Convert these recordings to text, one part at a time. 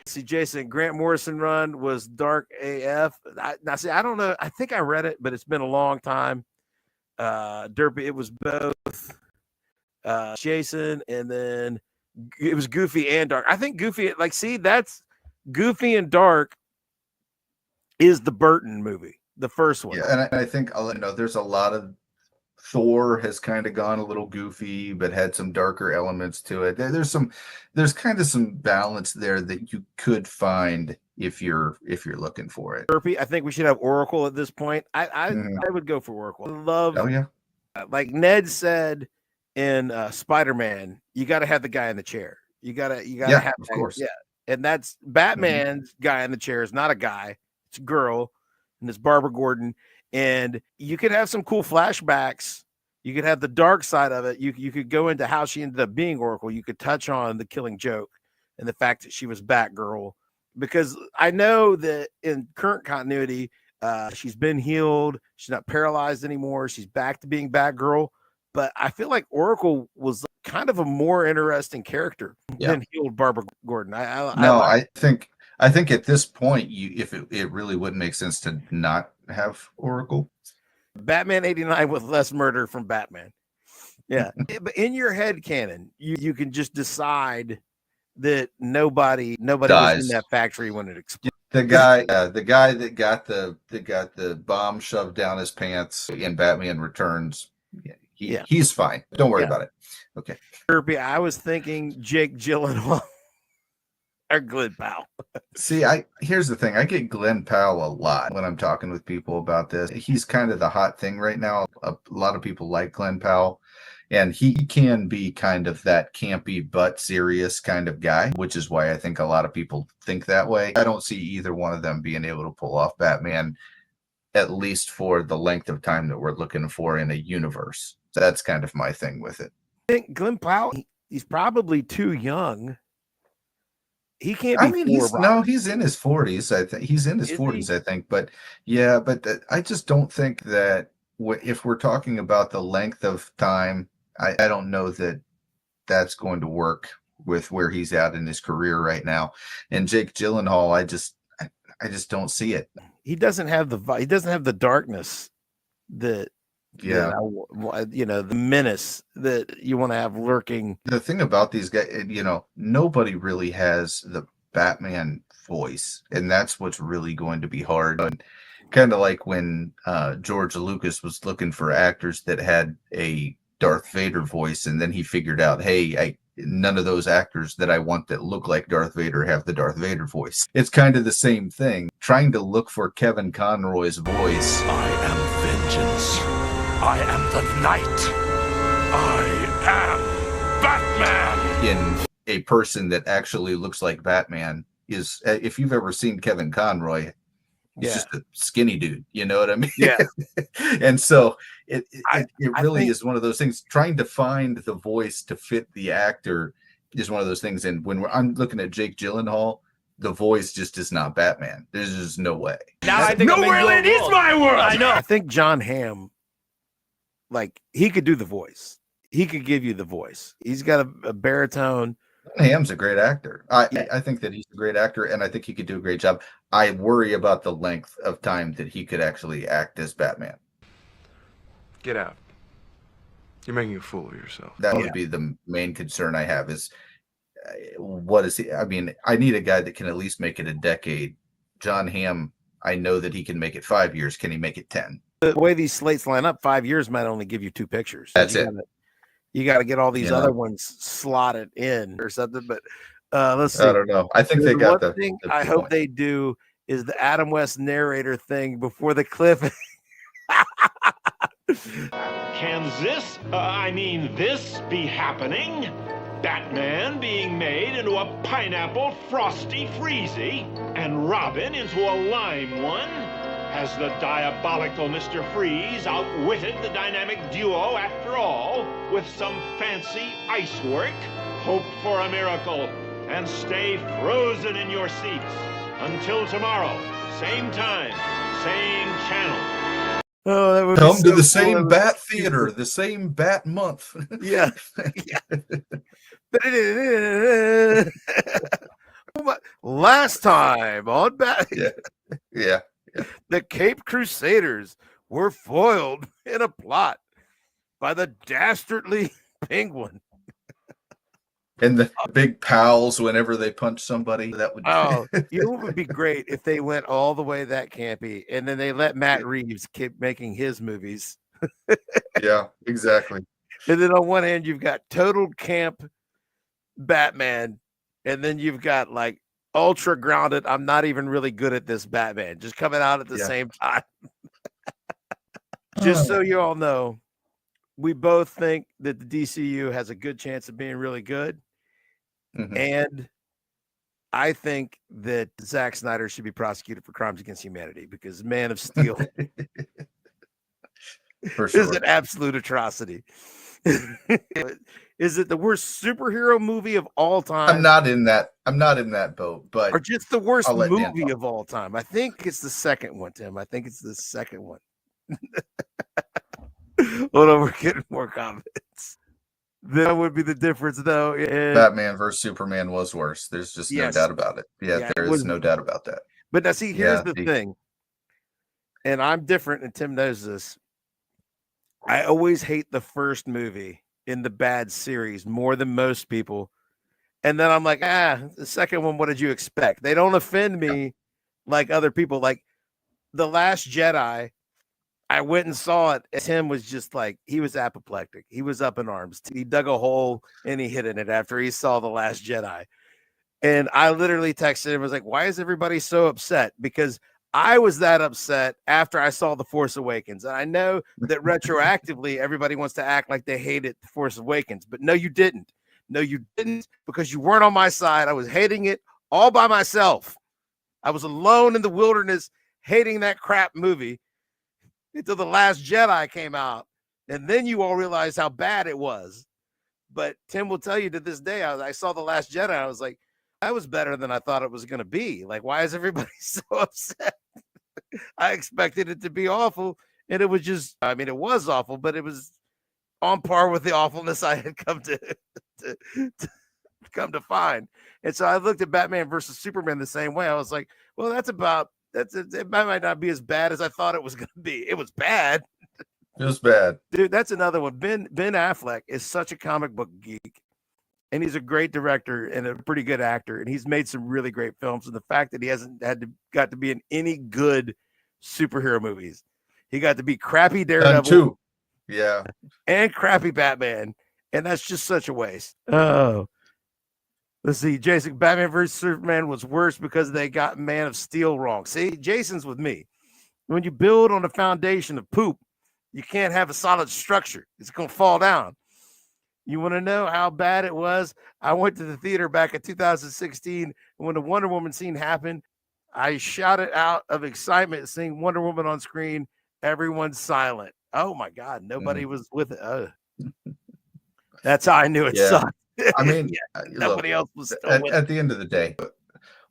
See, Jason, Grant Morrison run was dark AF. Now, see, I don't know. I think I read it, but it's been a long time. Derpy, it was both Jason, and then it was Goofy and Dark. I think Goofy, like, see, that's Goofy and Dark is the Burton movie, the first one. Yeah, and I think there's a lot of Thor has kind of gone a little goofy, but had some darker elements to it. There's kind of some balance there that you could find if you're looking for it. Derpy, I think we should have Oracle at this point. I would go for Oracle. I love. Oh yeah. Like Ned said in Spider-Man, you got to have the guy in the chair. You gotta have, of course. Yeah, and that's Batman's guy in the chair is not a guy; it's a girl, and it's Barbara Gordon. And you could have some cool flashbacks. You could have the dark side of it. You could go into how she ended up being Oracle. You could touch on the Killing Joke and the fact that she was Batgirl, because I know that in current continuity, she's been healed. She's not paralyzed anymore. She's back to being Batgirl. But I feel like Oracle was kind of a more interesting character than healed Barbara Gordon. I think at this point, if it really wouldn't make sense to not have Oracle. Batman 89 with less murder from Batman. Yeah. But in your head canon, you can just decide that nobody was in that factory when it exploded. The guy that got the bomb shoved down his pants in Batman Returns, he's fine. Don't worry about it. Okay. Kirby, I was thinking Jake Gyllenhaal or Glenn Powell. See, here's the thing. I get Glenn Powell a lot when I'm talking with people about this. He's kind of the hot thing right now. A lot of people like Glenn Powell, and he can be kind of that campy but serious kind of guy, which is why I think a lot of people think that way. I don't see either one of them being able to pull off Batman, at least for the length of time that we're looking for in a universe. So that's kind of my thing with it. I think Glenn Powell, he's probably too young. He can't be. I mean, he's in his 40s. I think he's in his 40s. I think, but I just don't think that if we're talking about the length of time, I don't know that that's going to work with where he's at in his career right now. And Jake Gyllenhaal, I just don't see it. He doesn't have the darkness that. Yeah, the menace that you want to have lurking. The thing about these guys, nobody really has the Batman voice, and that's what's really going to be hard. And kind of like when George Lucas was looking for actors that had a Darth Vader voice, and then he figured out, hey, none of those actors that I want that look like Darth Vader have the Darth Vader voice. It's kind of the same thing. Trying to look for Kevin Conroy's voice. I am vengeance. I am the knight. I am Batman. In a person that actually looks like Batman is, if you've ever seen Kevin Conroy, he's just a skinny dude. You know what I mean? Yeah. And so it really is one of those things. Trying to find the voice to fit the actor is one of those things. And when I'm looking at Jake Gyllenhaal, the voice just is not Batman. There's just no way. Now I think it is my world. I know. I think John Hamm, like, he could do the voice. He could give you the voice. He's got a baritone. Hamm's a great actor. I think that he's a great actor, and I think he could do a great job. I worry about the length of time that he could actually act as Batman. Get out. You're making a fool of yourself. That would be the main concern I have is, what is he? I mean, I need a guy that can at least make it a decade. John Hamm, I know that he can make it 5 years. Can he make it 10? The way these slates line up, 5 years might only give you 2 pictures. That's it. You got to get all these other ones slotted in or something. But let's see. I don't know. I think they got the thing I hope they do is the Adam West narrator thing before the cliff. Can this be happening? Batman being made into a pineapple frosty freezy, and Robin into a lime one? Has the diabolical Mr. Freeze outwitted the dynamic duo after all, with some fancy ice work? Hope for a miracle, and stay frozen in your seats. Until tomorrow, same time, same channel. Oh, that would Come be to the cool. same Bat Theater, the same Bat Month. Yeah. Last time on Bat, Yeah. the Cape Crusaders were foiled in a plot by the dastardly Penguin. And the big pals whenever they punch somebody. That would You know what would be great if they went all the way that campy and then they let Matt Reeves keep making his movies. Yeah, exactly. And then on one hand, you've got total camp Batman, and then you've got like ultra grounded. I'm not even really good at this Batman, just coming out at the same time. Just so you all know, we both think that the DCU has a good chance of being really good. Mhm. And I think that Zack Snyder should be prosecuted for crimes against humanity because Man of Steel For sure. is an absolute atrocity. Is it the worst superhero movie of all time? I'm not in that boat, but or just the worst I'll let Dan movie talk. of all time? I think it's the second one, Tim. I think it's the second one. Hold on, we're getting more comments. That would be the difference, though. Batman versus Superman was worse. There's just no doubt about it. Yeah, there is no doubt about that. But now, see, here's the thing, and I'm different, and Tim knows this. I always hate the first movie in the bad series more than most people. And then I'm like, the second one, what did you expect? They don't offend me like other people. Like The Last Jedi, I went and saw it. Tim was just like, he was apoplectic. He was up in arms. He dug a hole and he hid in it after he saw The Last Jedi. And I literally texted him, I was like, why is everybody so upset? Because I was that upset after I saw The Force Awakens. And I know that retroactively, everybody wants to act like they hated The Force Awakens, but no, you didn't. No, you didn't, because you weren't on my side. I was hating it all by myself. I was alone in the wilderness hating that crap movie until The Last Jedi came out. And then you all realized how bad it was. But Tim will tell you to this day, I saw The Last Jedi. I was like, that was better than I thought it was going to be. Like, why is everybody so upset? I expected it to be awful. And it was just, I mean, it was awful, but it was on par with the awfulness I had come to find. And so I looked at Batman versus Superman the same way. I was like, well, it might not be as bad as I thought it was going to be. It was bad. It was bad. Dude, that's another one. Ben Affleck is such a comic book geek. And he's a great director and a pretty good actor. And he's made some really great films. And the fact that he hasn't got to be in any good superhero movies. He got to be crappy Daredevil. Too. Yeah. And crappy Batman. And that's just such a waste. Oh. Let's see. Jason, Batman vs. Superman was worse because they got Man of Steel wrong. See, Jason's with me. When you build on a foundation of poop, you can't have a solid structure. It's going to fall down. You want to know how bad it was? I went to the theater back in 2016, and when the Wonder Woman scene happened, I shouted out of excitement seeing Wonder Woman on screen. Everyone's silent. Oh my God, nobody was with it. That's how I knew it sucked. I mean, nobody else was still with at the end of the day,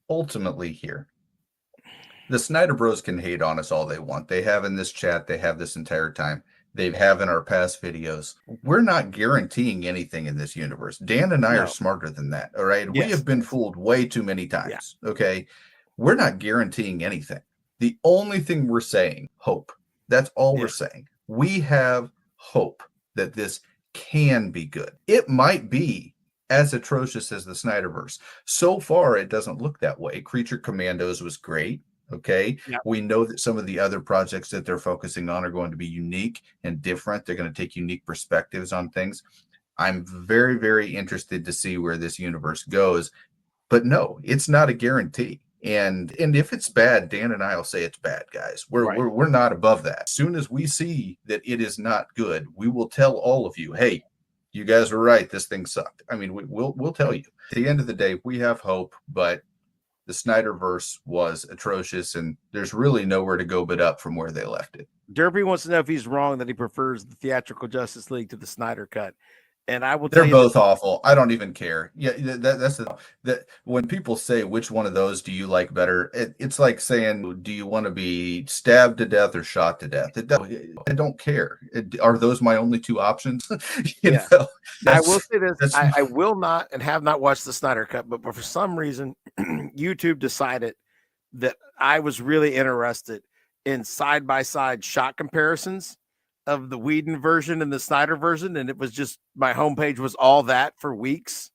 ultimately here, the Snyder Bros can hate on us all they want. They have in this chat, they have this entire time. They have in our past videos. We're not guaranteeing anything in this universe. Dan and I are smarter than that. All right. Yes. We have been fooled way too many times. Yeah. Okay. We're not guaranteeing anything. The only thing we're saying, hope. That's all we're saying. We have hope that this can be good. It might be as atrocious as the Snyderverse. So far, it doesn't look that way. Creature Commandos was great. Okay. Yep. We know that some of the other projects that they're focusing on are going to be unique and different. They're going to take unique perspectives on things. I'm very, very interested to see where this universe goes. But no, it's not a guarantee. And if it's bad, Dan and I will say it's bad, guys. We're not above that. As soon as we see that it is not good, we will tell all of you, hey, you guys were right. This thing sucked. I mean, we'll tell you. At the end of the day, we have hope, but the Snyderverse was atrocious, and there's really nowhere to go but up from where they left it. Derby wants to know if he's wrong that he prefers the theatrical Justice League to the Snyder Cut. And I will tell They're you both awful. I don't even care. Yeah, that when people say which one of those do you like better, it's like saying, do you want to be stabbed to death or shot to death? I don't care. Are those my only two options? Yeah. I will say this: that's I will not and have not watched the Snyder Cut, but for some reason, YouTube decided that I was really interested in side by side shot comparisons of the Whedon version and the Snyder version, and it was just my homepage was all that for weeks.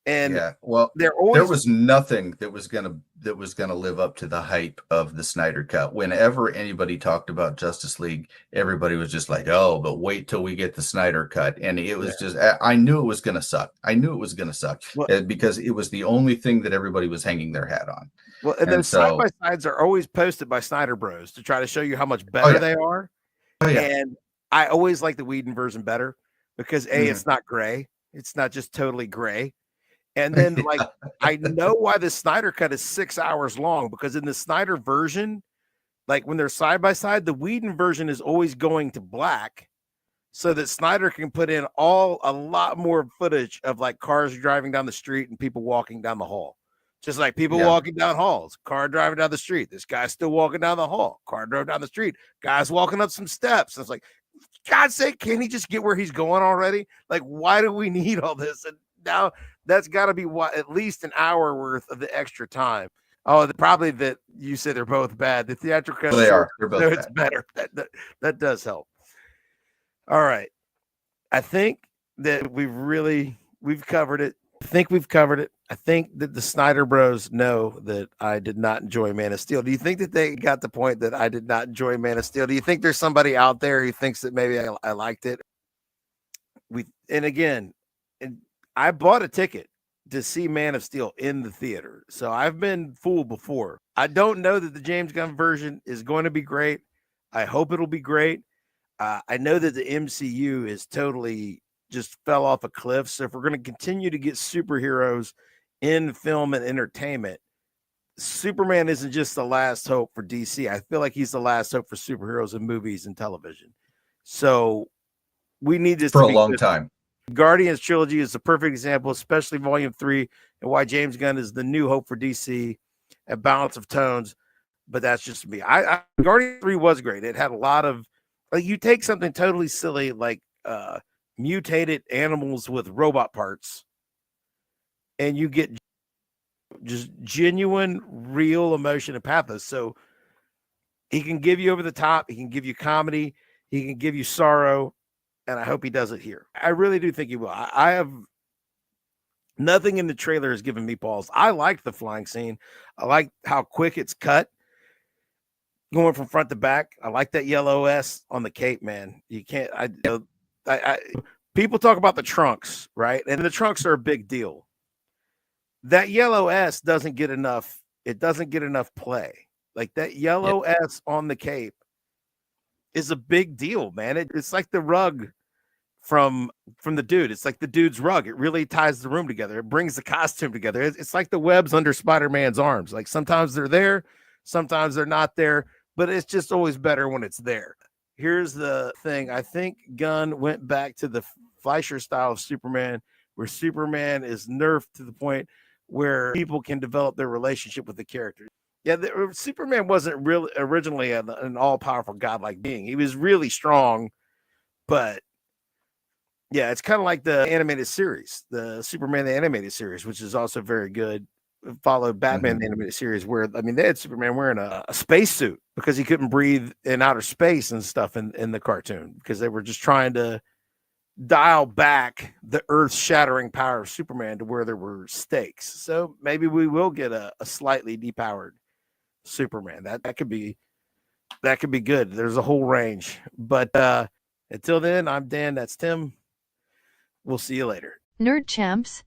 And yeah. Well, there there always was nothing that was gonna live up to the hype of the Snyder Cut. Whenever anybody talked about Justice League, everybody was just like, "Oh, but wait till we get the Snyder Cut." And it was just, I knew it was gonna suck. I knew it was gonna suck because it was the only thing that everybody was hanging their hat on. Well, and those side by sides are always posted by Snyder Bros to try to show you how much better they are. And I always like the Whedon version better because it's not gray. It's not just totally gray. And then like, I know why the Snyder Cut is 6 hours long, because in the Snyder version, like when they're side by side, the Whedon version is always going to black so that Snyder can put in a lot more footage of like cars driving down the street and people walking down the hall. Just like people walking down halls, car driving down the street. This guy's still walking down the hall. Car drove down the street. Guy's walking up some steps. It's like, God's sake, can't he just get where he's going already? Like, why do we need all this? And now that's got to be at least an hour worth of the extra time. Oh, probably that you said they're both bad. The theatrical, they are. They're both it's better. That does help. All right, I think that we've covered it. I think we've covered it. I think that the Snyder Bros know that I did not enjoy Man of Steel. Do you think that they got the point that I did not enjoy Man of Steel? Do you think there's somebody out there who thinks that maybe I liked it? I bought a ticket to see Man of Steel in the theater, so I've been fooled before. I don't know that the James Gunn version is going to be great. I hope it'll be great. I know that the MCU is totally just fell off a cliff. So if we're going to continue to get superheroes in film and entertainment, Superman isn't just the last hope for DC. I feel like he's the last hope for superheroes in movies and television. So we need this for a long time. Guardians trilogy is the perfect example, especially Volume 3, and why James Gunn is the new hope for DC, a balance of tones. But that's just me. Guardians 3 was great. It had a lot of, like, you take something totally silly like mutated animals with robot parts, and you get just genuine, real emotion and pathos. So he can give you over the top. He can give you comedy. He can give you sorrow. And I hope he does it here. I really do think he will. I have nothing in the trailer has given me pause. I liked the flying scene. I like how quick it's cut, going from front to back. I like that yellow S on the cape, man. You can't. People talk about the trunks, right? And the trunks are a big deal. That yellow S doesn't get enough. It doesn't get enough play. Like that yellow S on the cape is a big deal, man. It's like the rug from the dude. It's like the dude's rug. It really ties the room together. It brings the costume together. It's like the webs under Spider-Man's arms. Like sometimes they're there, sometimes they're not there, but it's just always better when it's there. Here's the thing. I think Gunn went back to the Fleischer style of Superman, where Superman is nerfed to the point where people can develop their relationship with the character. Yeah, Superman wasn't really originally an all-powerful godlike being. He was really strong, but yeah, it's kind of like the animated series, the Superman the animated series, which is also very good. Followed Batman the animated series, where they had Superman wearing a spacesuit because he couldn't breathe in outer space and stuff in the cartoon, because they were just trying to dial back the earth-shattering power of Superman to where there were stakes. So maybe we will get a slightly depowered Superman. That could be good. There's a whole range. But until then, I'm Dan. That's Tim. We'll see you later. Nerd champs,